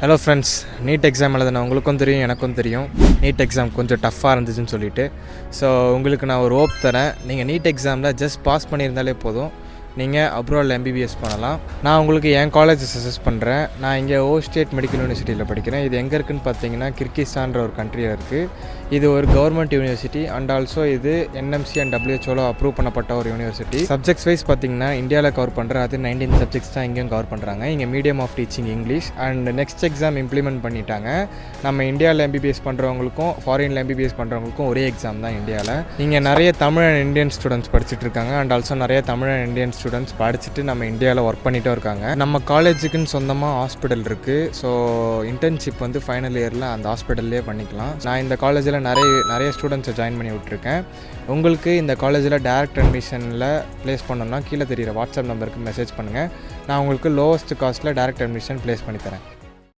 Hello friends, NEET exam எழுதுன உங்களுக்கும் தெரியும், எனக்கும் தெரியும். நீட் எக்ஸாம் கொஞ்சம் டஃப்பாக இருந்துச்சுன்னு சொல்லிட்டு. ஸோ உங்களுக்கு நான் ஒரு ஹோப் தரேன். நீங்கள் நீட் எக்ஸாமில் ஜஸ்ட் பாஸ் பண்ணியிருந்தாலே போதும், நீங்கள் அப்ராடில் MBBS பண்ணலாம். நான் உங்களுக்கு என் காலேஜை சஜஸ்ட் பண்ணுறேன். நான் இங்கே ஸ்டேட் மெடிக்கல் யூனிவர்சிட்டியில் படிக்கிறேன். இது எங்கே இருக்குதுன்னு பார்த்தீங்கன்னா கிர்கிஸ்தான்ற ஒரு கண்ட்ரியில் இருக்குது. இது ஒரு கவர்மெண்ட் யூனிவர்சிட்டி அண்ட் ஆல்சோ இது NMC அண்ட் WHO அப்ரூவ் பண்ணப்பட்ட ஒரு யூனிவர்சிட்டி. சப்ஜெக்ட்ஸ் வைஸ் பார்த்தீங்கன்னா இந்தியாவில் கவர் பண்ணுற அது 19 சப்ஜெக்ட்ஸ் தான் இங்கேயும் கவர் பண்ணுறாங்க. இங்கே medium of teaching English and next exam implement பண்ணிட்டாங்க. நம்ம இந்தியாவில் MBBS பண்ணுறவங்களுக்கும் ஃபாரினில் MBBS பண்ணுறவங்களுக்கும் ஒரே எக்ஸாம் தான் இந்தியாவில். இங்கே நிறைய தமிழ் அண்ட் இந்தியன் ஸ்டூடெண்ட்ஸ் படிச்சுட்டு இருக்காங்க அண்ட் ஆல்சோ நிறைய தமிழ் அண்ட் இந்தியன் ஸ்டூடெண்ட்ஸ் படிச்சுட்டு நம்ம இந்தியாவில் ஒர்க் பண்ணிகிட்டும் இருக்காங்க. நம்ம காலேஜுக்குன்னு சொந்தமாக ஹாஸ்பிட்டல் இருக்குது. ஸோ இன்டர்ன்ஷிப் வந்து ஃபைனல் இயரில் அந்த ஹாஸ்பிட்டல்லே பண்ணிக்கலாம். நான் இந்த காலேஜில் நிறைய ஸ்டூடெண்ட்ஸை ஜாயின் பண்ணி விட்ருக்கேன். உங்களுக்கு இந்த காலேஜில் டைரக்ட் அட்மிஷனில் ப்ளேஸ் பண்ணோன்னா கீழே தெரிகிற வாட்ஸ்அப் நம்பருக்கு மெசேஜ் பண்ணுங்கள். நான் உங்களுக்கு லோவஸ்ட் காஸ்ட்டில் டைரக்ட் அட்மிஷன் ப்ளேஸ் பண்ணித்தரேன்.